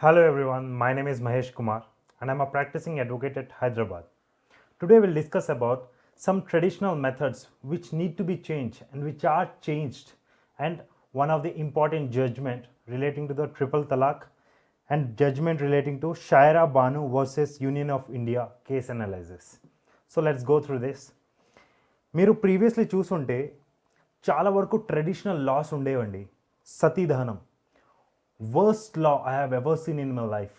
Hello everyone, my name is Mahesh Kumar and I'm a practicing advocate at Hyderabad. Today we'll discuss about some traditional methods which need to be changed and which are changed, and one of the important judgment relating to the triple talaq and judgment relating to Shaira Banu versus Union of India case analysis. So let's go through this. మీరు previously చూసుంటే చాలా వరకు traditional laws ఉండేవండి. సతీదహనం worst law I have ever seen in my life.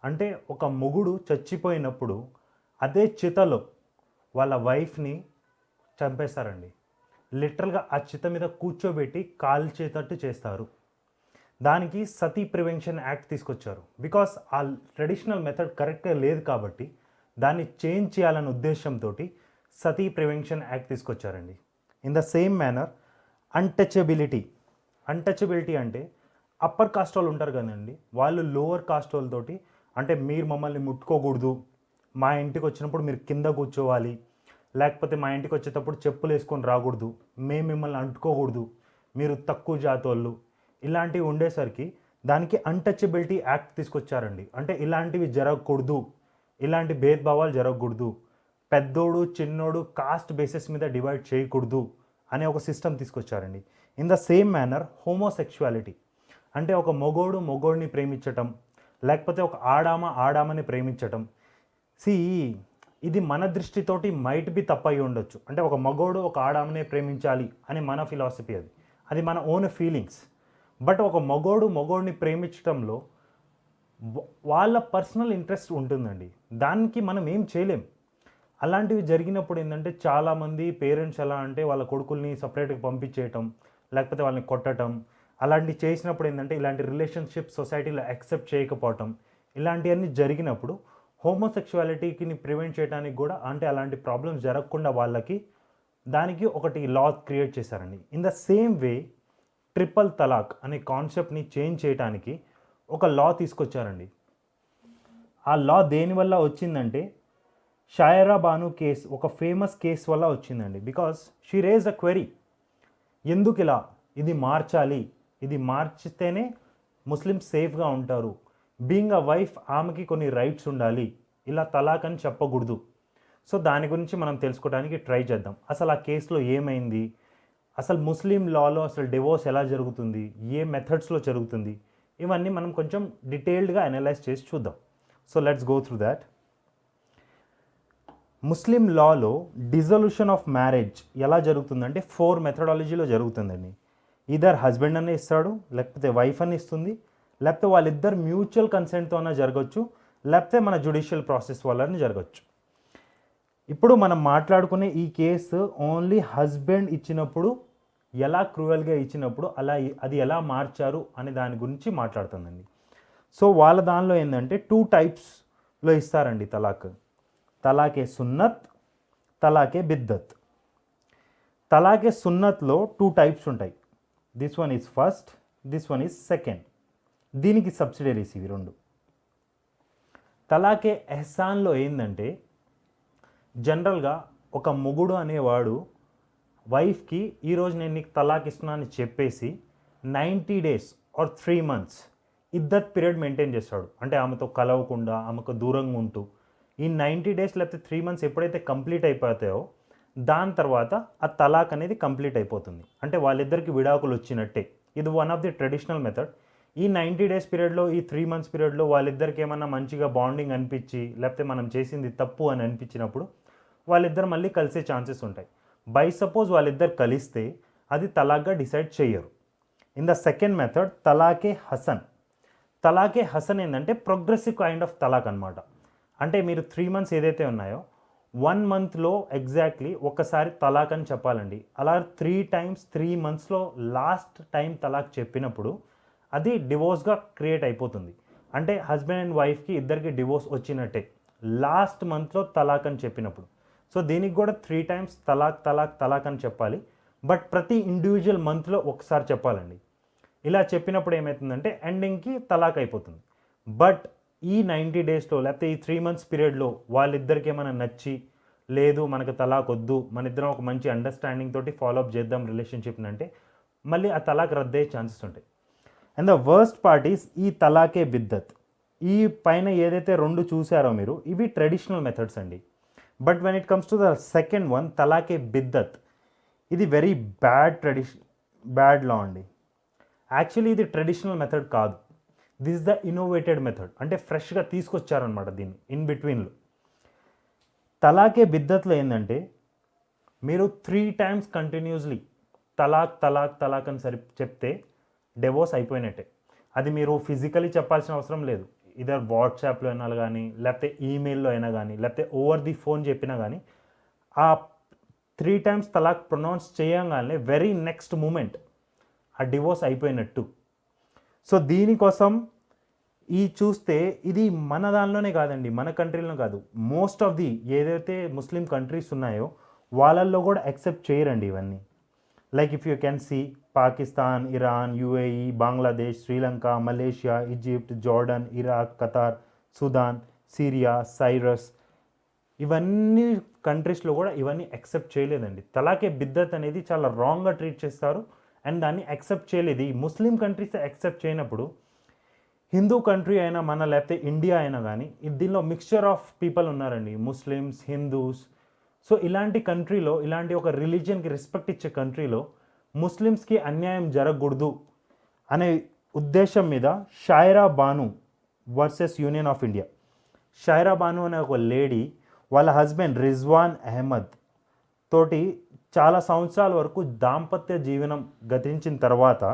అంటే ఒక మొగుడు చచ్చిపోయినప్పుడు అదే చితలో వాళ్ళ వైఫ్ని చంపేస్తారండి. లిటరల్గా ఆ చిత మీద కూర్చోబెట్టి కాల్చేటట్టు చేస్తారు. దానికి సతీ ప్రివెన్షన్ యాక్ట్ తీసుకొచ్చారు. బికాస్ ఆ ట్రెడిషనల్ మెథడ్ కరెక్ట్గా లేదు కాబట్టి దాన్ని చేంజ్ చేయాలనే ఉద్దేశంతో సతీ ప్రివెన్షన్ యాక్ట్ తీసుకొచ్చారండి. In the same manner untouchability అంటే అప్పర్ కాస్ట్ వాళ్ళు ఉంటారు కదండి, వాళ్ళు లోవర్ కాస్ట్ వాళ్ళతోటి అంటే మీరు మమ్మల్ని ముట్టుకోకూడదు, మా ఇంటికి వచ్చినప్పుడు మీరు కింద కూర్చోవాలి, లేకపోతే మా ఇంటికి వచ్చేటప్పుడు చెప్పులు వేసుకొని రాకూడదు, మేము మిమ్మల్ని అంటుకోకూడదు, మీరు తక్కువ జాతి వాళ్ళు, ఇలాంటివి ఉండేసరికి దానికి అన్టచబిలిటీ యాక్ట్ తీసుకొచ్చారండి. అంటే ఇలాంటివి జరగకూడదు, ఇలాంటి భేదభావాలు జరగకూడదు, పెద్దోడు చిన్నోడు కాస్ట్ బేసిస్ మీద డివైడ్ చేయకూడదు అనే ఒక సిస్టమ్ తీసుకొచ్చారండి. In the same manner homosexuality అంటే ఒక మొగోడిని ప్రేమించటం, లేకపోతే ఒక ఆడామని ప్రేమించటం. ఇది మన దృష్టితోటి మైట్ బి తప్పయి ఉండొచ్చు. అంటే ఒక మగోడు ఒక ఆడామనే ప్రేమించాలి అని మన ఫిలాసఫీ, అది మన ఓన్ ఫీలింగ్స్. బట్ ఒక మగోడిని ప్రేమించడంలో వాళ్ళ పర్సనల్ ఇంట్రెస్ట్ ఉంటుందండి, దానికి మనం ఏం చేయలేం. అలాంటివి జరిగినప్పుడు ఏంటంటే చాలామంది పేరెంట్స్ ఎలా అంటే వాళ్ళ కొడుకుల్ని సపరేట్గా పంపించేయటం, లేకపోతే వాళ్ళని కొట్టడం, అలాంటివి చేసినప్పుడు ఏంటంటే ఇలాంటి రిలేషన్షిప్ సొసైటీలో యాక్సెప్ట్ చేయకపోవటం, ఇలాంటివన్నీ జరిగినప్పుడు హోమోసెక్షువాలిటీని ప్రివెంట్ చేయడానికి కూడా అంటే అలాంటి ప్రాబ్లమ్స్ జరగకుండా వాళ్ళకి దానికి ఒకటి లా క్రియేట్ చేశారండి. In the same way triple talaq అనే కాన్సెప్ట్ని చేంజ్ చేయడానికి ఒక లా తీసుకొచ్చారండి. ఆ లా దేనివల్ల వచ్చిందంటే షాయరా బాను కేస్, ఒక ఫేమస్ కేస్ వల్ల వచ్చిందండి. Because she raise a query, ఎందుకు ఇలా, ఇది మార్చాలి, ఇది మార్చితేనే ముస్లిం సేఫ్గా ఉంటారు, బీయింగ్ అ వైఫ్ ఆమెకి కొన్ని రైట్స్ ఉండాలి, ఇలా తలాక్ అని చెప్పకూడదు. సో దాని గురించి మనం తెలుసుకోవడానికి ట్రై చేద్దాం. అసలు ఆ కేసులో ఏమైంది, అసలు ముస్లిం లాలో అసలు డివోర్స్ ఎలా జరుగుతుంది, ఏ మెథడ్స్లో జరుగుతుంది, ఇవన్నీ మనం కొంచెం డీటెయిల్డ్గా అనలైజ్ చేసి చూద్దాం. So let's go through that. Muslim లాలో డిజల్యూషన్ ఆఫ్ మ్యారేజ్ ఎలా జరుగుతుందంటే 4 మెథడాలజీలో జరుగుతుందండి. ఈధర్ హస్బెండ్ అనే ఇస్తాడు, లేకపోతే వైఫ్ అని ఇస్తుంది, లేకపోతే వాళ్ళిద్దరు మ్యూచువల్ కన్సెంట్తో అన్న జరగచ్చు, లేకపోతే మన జ్యుడిషియల్ ప్రాసెస్ వల్ల జరగచ్చు. ఇప్పుడు మనం మాట్లాడుకునే ఈ కేసు ఓన్లీ హస్బెండ్ ఇచ్చినప్పుడు, ఎలా క్రూయల్గా ఇచ్చినప్పుడు అది ఎలా మార్చారు అనే దాని గురించి మాట్లాడుతుందండి. సో వాళ్ళ దానిలో ఏంటంటే 2 టైప్స్లో ఇస్తారండి తలాక్. తలాకే సున్నత్, తలాకే బిద్దత్. తలాకే సున్నత్లో 2 టైప్స్ ఉంటాయి. This one is first, this one is second. దీనికి సబ్సిడరీస్ ఇవి 2. తలాకే ఎహ్సాన్లో ఏంటంటే జనరల్గా ఒక మొగుడు అనేవాడు వైఫ్కి ఈరోజు నేను నీకు తలాక్ ఇస్తున్నా అని చెప్పేసి 90 days ఆర్ 3 months ఇద్దత్ పీరియడ్ మెయింటైన్ చేస్తాడు. అంటే ఆమెతో కలవకుండా, ఆమెకు దూరంగా ఉంటూ ఈ 90 days లేకపోతే 3 months ఎప్పుడైతే కంప్లీట్ అయిపోతాయో దాని తర్వాత ఆ తలాక్ అనేది కంప్లీట్ అయిపోతుంది. అంటే వాళ్ళిద్దరికి విడాకులు వచ్చినట్టే. ఇది one of the traditional method. ఈ 90 days పీరియడ్లో, ఈ 3 months పీరియడ్లో వాళ్ళిద్దరికి ఏమన్నా మంచిగా బాండింగ్ అనిపించి, లేకపోతే మనం చేసింది తప్పు అని అనిపించినప్పుడు వాళ్ళిద్దరు మళ్ళీ కలిసే ఛాన్సెస్ ఉంటాయి. బై సపోజ్ వాళ్ళిద్దరు కలిస్తే అది తలాక్గా డిసైడ్ చేయరు. ఇన్ ద సెకండ్ మెథడ్ తలాకే హసన్. తలాకే హసన్ ఏంటంటే ప్రోగ్రెసివ్ కైండ్ ఆఫ్ తలాక్ అనమాట. అంటే మీరు 3 months ఏదైతే ఉన్నాయో 1 monthలో ఎగ్జాక్ట్లీ ఒకసారి తలాక్ అని చెప్పాలండి. అలా 3 times 3 monthsలో లాస్ట్ టైం తలాక్ చెప్పినప్పుడు అది డివోర్స్గా క్రియేట్ అయిపోతుంది. అంటే హస్బెండ్ అండ్ వైఫ్కి ఇద్దరికి డివోర్స్ వచ్చినట్టే లాస్ట్ మంత్లో తలాక్ అని చెప్పినప్పుడు. సో దీనికి కూడా 3 times తలాక్ అని చెప్పాలి. బట్ ప్రతి ఇండివిజువల్ మంత్లో ఒకసారి చెప్పాలండి. ఇలా చెప్పినప్పుడు ఏమవుతుందంటే ఎండింగ్కి తలాక్ అయిపోతుంది. బట్ ఈ 90 daysలో లేకపోతే ఈ 3 months పీరియడ్లో వాళ్ళిద్దరికి ఏమైనా నచ్చి, లేదు మనకు తలాక్ వద్దు, మన ఇద్దరం ఒక మంచి అండర్స్టాండింగ్ తోటి ఫాలోఅప్ చేద్దాం రిలేషన్షిప్ని అంటే మళ్ళీ ఆ తలాక్ రద్దయ్యే ఛాన్సెస్ ఉంటాయి. And the worst part is ఈ తలాకే బిద్దత్. ఈ పైన ఏదైతే 2 చూసారో మీరు, ఇవి ట్రెడిషనల్ మెథడ్స్ అండి. But when it comes to the second one, తలాకే బిద్దత్, ఇది వెరీ బ్యాడ్ లా అండి. యాక్చువల్లీ ఇది ట్రెడిషనల్ మెథడ్ కాదు. This is the innovated method. అంటే ఫ్రెష్గా తీసుకొచ్చారనమాట దీన్ని ఇన్ బిట్వీన్లో. తలాకే బిద్దత్లో ఏంటంటే, మీరు 3 times కంటిన్యూస్లీ తలాక్ తలాక్ తలాక్ అని చెప్తే డివోర్స్ అయిపోయినట్టే. అది మీరు ఫిజికలీ చెప్పాల్సిన అవసరం లేదు. ఇదర్ వాట్సాప్లో అయినా కానీ, లేకపోతే ఈమెయిల్లో అయినా కానీ, లేకపోతే ఓవర్ ది ఫోన్ చెప్పినా కానీ, ఆ 3 times తలాక్ ప్రొనౌన్స్ చేయగానే వెరీ నెక్స్ట్ మూమెంట్ ఆ డివోర్స్ అయిపోయినట్టు. సో దీనికోసం చూస్తే ఇది మన దానిలోనే కాదండి, మన కంట్రీలో కాదు, మోస్ట్ ఆఫ్ ది ఏదైతే ముస్లిం కంట్రీస్ ఉన్నాయో వాళ్ళల్లో కూడా యాక్సెప్ట్ చేయరండి ఇవన్నీ. Like if you can see Pakistan, Iran, UAE, Bangladesh, Sri Lanka, Malaysia, Egypt, Jordan, Iraq, Qatar, Sudan, Syria, Cyprus, ఇవన్నీ కంట్రీస్లో కూడా ఇవన్నీ యాక్సెప్ట్ చేయలేదండి. తలాకే బిద్దత్ అనేది చాలా రాంగ్గా ట్రీట్ చేస్తారు అండ్ దాన్ని యాక్సెప్ట్ చేయలేదు. ఈ ముస్లిం కంట్రీస్ యాక్సెప్ట్ చేయనప్పుడు హిందూ కంట్రీ అయినా మన, లేకపోతే ఇండియా అయినా కానీ, దీనిలో మిక్స్చర్ ఆఫ్ పీపుల్ ఉన్నారండి, ముస్లిమ్స్, హిందూస్. సో ఇలాంటి కంట్రీలో, ఇలాంటి ఒక రిలీజియన్కి రెస్పెక్ట్ ఇచ్చే కంట్రీలో ముస్లిమ్స్కి అన్యాయం జరగకూడదు అనే ఉద్దేశం మీద Shayara Bano versus union of India, Shayara Bano అనే ఒక లేడీ వాళ్ళ హస్బెండ్ రిజ్వాన్ అహ్మద్ తోటి చాలా సంవత్సరాల వరకు దాంపత్య జీవనం గతించిన తర్వాత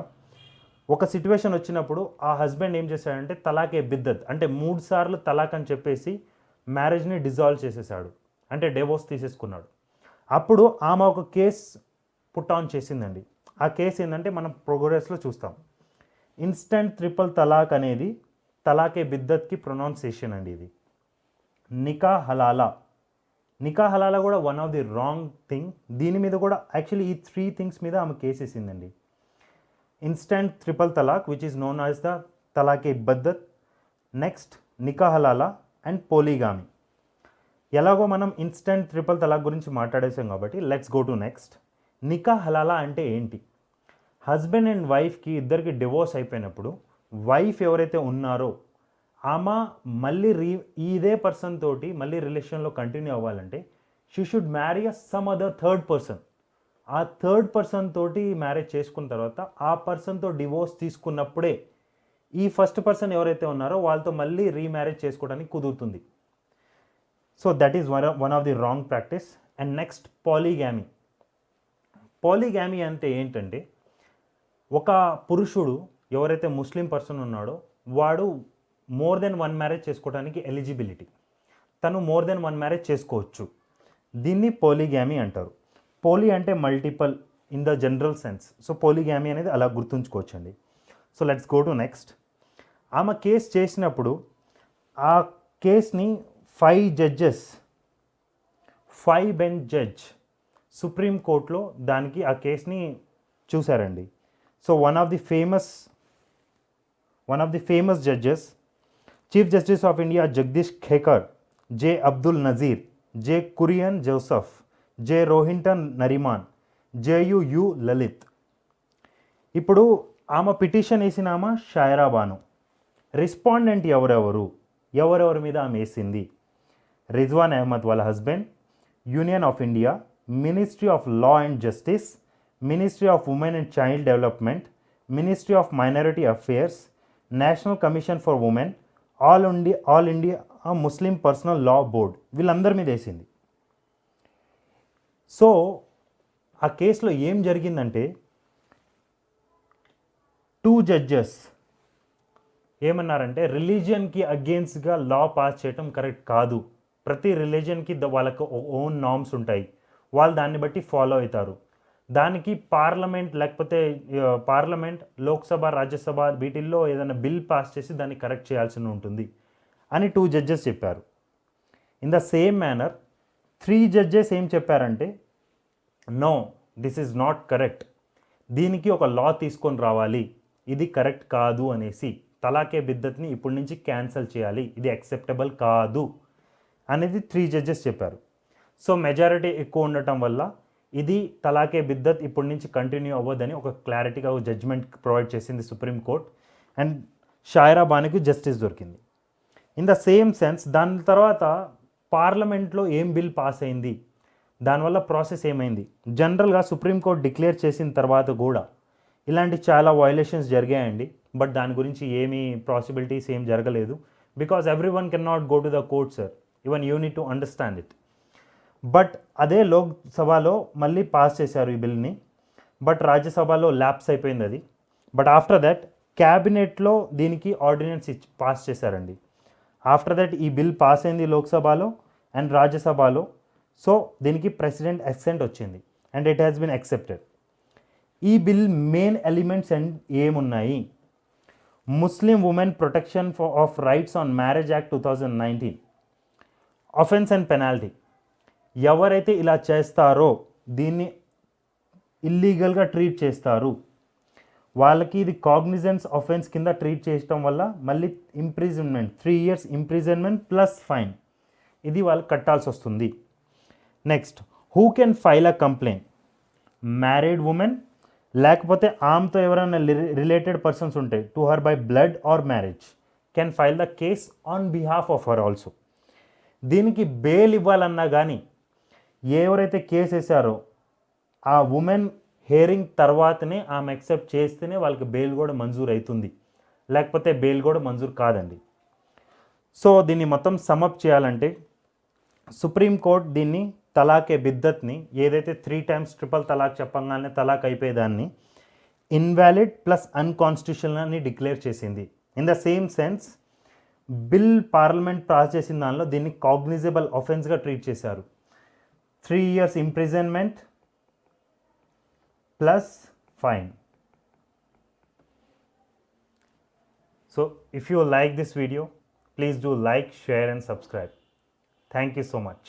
ఒక సిచ్యువేషన్ వచ్చినప్పుడు ఆ హస్బెండ్ ఏం చేశాడంటే తలాకే బిద్దత్, అంటే 3 సార్లు తలాక్ అని చెప్పేసి మ్యారేజ్ని డిజాల్వ్ చేసేసాడు, అంటే డివోర్స్ తీసేసుకున్నాడు. అప్పుడు ఆమె ఒక కేస్ పుట్ ఆన్ చేసిందండి. ఆ కేసు ఏంటంటే మనం ప్రోగ్రెస్లో చూస్తాం. ఇన్స్టెంట్ ట్రిపుల్ తలాక్ అనేది తలాకే బిద్దత్కి ప్రొనౌన్సియేషన్ అండి. ఇది నికా హలాలా. నికా హలాలా కూడా one of the wrong thing. దీని మీద కూడా యాక్చువల్లీ ఈ 3 things మీద ఆమె కేసు వేసిందండి. Instant triple talaq which is known as the తలాకే బిద్దత్, next nikah halala and polygamy. ఎలాగో మనం ఇన్స్టెంట్ ట్రిపుల్ తలాక్ గురించి మాట్లాడేసాం కాబట్టి let's go to next. Nikah halala అంటే ఏంటి? హస్బెండ్ అండ్ వైఫ్కి ఇద్దరికి డివోర్స్ అయిపోయినప్పుడు వైఫ్ ఎవరైతే ఉన్నారో ఆమె మళ్ళీ ఇదే పర్సన్ తోటి మళ్ళీ రిలేషన్లో కంటిన్యూ అవ్వాలంటే she should marry some other third person. ఆ థర్డ్ పర్సన్ తోటి మ్యారేజ్ చేసుకున్న తర్వాత ఆ పర్సన్తో డివోర్స్ తీసుకున్నప్పుడే ఈ ఫస్ట్ పర్సన్ ఎవరైతే ఉన్నారో వాళ్ళతో మళ్ళీ రీమ్యారేజ్ చేసుకోవడానికి కుదురుతుంది. So that is one of the wrong practice. And next polygamy. Polygamy అంటే ఏంటంటే, ఒక పురుషుడు ఎవరైతే ముస్లిం పర్సన్ ఉన్నాడో వాడు మోర్ దెన్ 1 మ్యారేజ్ చేసుకోవడానికి ఎలిజిబిలిటీ, తను మోర్ దెన్ 1 మ్యారేజ్ చేసుకోవచ్చు. దీన్ని పాలీగామీ అంటారు. పోలీ అంటే multiple in the general sense. So polygamy అనేది అలా గుర్తుంచుకోవచ్చండి. So let's go to next. ఆమె కేసు చేసినప్పుడు ఆ కేస్ని 5 judges, 5 bench జడ్జ్ సుప్రీం కోర్టులో దానికి ఆ కేస్ని చూశారండి. So one of the famous judges, chief justice of India Jagdish Khehar, J Abdul Nazeer, J Kurian Joseph, J Rohinton Nariman, J U Lalit. ఇప్పుడు ఆమె పిటిషన్ వేసిన ఆమె షాయిరా బాను. రెస్పాండెంట్ ఎవరెవరి మీద ఆమె వేసింది? రిజ్వాన్ అహ్మద్ వాళ్ళ husband, union of India, ministry of law and justice, ministry of women and child development, ministry of minority affairs, national commission for women, all India Muslim personal law board, వీళ్ళందరి మీద వేసింది. సో ఆ కేసులో ఏం జరిగిందంటే 2 judges ఏమన్నారంటే, రిలీజియన్కి అగేన్స్ట్గా లా pass చేయటం correct కాదు. ప్రతి రిలీజియన్కి వాళ్ళకు ఓన్ నార్మ్స్ ఉంటాయి, వాళ్ళు దాన్ని బట్టి ఫాలో అవుతారు. దానికి పార్లమెంట్, లోక్సభ, రాజ్యసభ వీటిల్లో ఏదైనా బిల్ పాస్ చేసి దాన్ని కరెక్ట్ చేయాల్సి ఉంటుంది అని 2 judges చెప్పారు. In the same manner 3 judges ఏం చెప్పారంటే, no this is not correct, దీనికి ఒక లా తీసుకొని రావాలి, ఇది కరెక్ట్ కాదు అనేసి తలాకే బిద్దత్ని ఇప్పటి నుంచి క్యాన్సిల్ చేయాలి, ఇది యాక్సెప్టబుల్ కాదు అనేది 3 judges చెప్పారు. సో మెజారిటీ ఎక్కువ ఉండటం వల్ల ఇది తలాకే బిద్దత్ ఇప్పటి నుంచి కంటిన్యూ అవ్వదని ఒక క్లారిటీగా ఒక జడ్జ్మెంట్ ప్రొవైడ్ చేసింది సుప్రీంకోర్టు. అండ్ షాయిరా బానుకి జస్టిస్ దొరికింది. ఇన్ ద సేమ్ సెన్స్ దాని తర్వాత పార్లమెంట్లో ఏం బిల్ పాస్ అయింది, దానివల్ల ప్రాసెస్ ఏమైంది, జనరల్గా సుప్రీంకోర్టు డిక్లేర్ చేసిన తర్వాత కూడా ఇలాంటి చాలా వయలేషన్స్ జరిగాయండి. బట్ దాని గురించి ఏమీ పాసిబిలిటీస్ ఏం జరగలేదు. Because every one can not go to the court sir, even you need to understand it. But అదే లోక్సభలో మళ్ళీ పాస్ చేశారు ఈ బిల్ని. బట్ రాజ్యసభలో ల్యాప్స్ అయిపోయింది అది. బట్ ఆఫ్టర్ దట్ క్యాబినెట్లో దీనికి ఆర్డినెన్స్ పాస్ చేశారండి. ఆఫ్టర్ దట్ ఈ బిల్ పాస్ అయింది లోక్సభలో అండ్ రాజ్యసభలో. సో దీనికి ప్రెసిడెంట్ అసెంట్ వచ్చింది and it has been accepted. ఈ బిల్ మెయిన్ ఎలిమెంట్స్ అండ్ ఏమున్నాయి? Muslim women protection of rights on marriage act 2019, offence and penalty. ఎవరైతే ఇలా చేస్తారో దీన్ని ఇల్లీగల్గా ట్రీట్ చేస్తారు, వాళ్ళకి ఇది కాగ్నిజెన్స్ అఫెన్స్ కింద ట్రీట్ చేయడం వల్ల మళ్ళీ imprisonment 3 years imprisonment plus fine ఇది వాళ్ళు కట్టాల్సి వస్తుంది. Next, who can file a complaint? Married women లేకపోతే ఆమెతో ఎవరైనా రిలేటెడ్ పర్సన్స్ ఉంటే to her by blood or marriage can file the case on behalf of her also. దీనికి బెయిల్ ఇవ్వాలన్నా కానీ ఎవరైతే కేసు వేసారో ఆ ఉమెన్ హియరింగ్ తర్వాతనే ఆమె యాక్సెప్ట్ చేస్తేనే వాళ్ళకి బెయిల్ కూడా మంజూరు అవుతుంది, లేకపోతే బెయిల్ కూడా మంజూరు కాదండి. సో దీన్ని మొత్తం సమప్ చేయాలంటే సుప్రీంకోర్టు దీన్ని తలాకే బిద్దత్ని ఏదైతే 3 times ట్రిపుల్ తలాక్ చెప్పగానే తలాక్ అయిపోయేదాన్ని ఇన్వాలిడ్ ప్లస్ అన్కాన్స్టిట్యూషనల్ అని డిక్లేర్ చేసింది. In the same sense bill parliament pass చేసిన దానిలో దీన్ని కాగ్నిజబుల్ అఫెన్స్గా ట్రీట్ చేశారు. 3 years imprisonment plus fine. So if you like this video, please do like, share and subscribe. Thank you so much.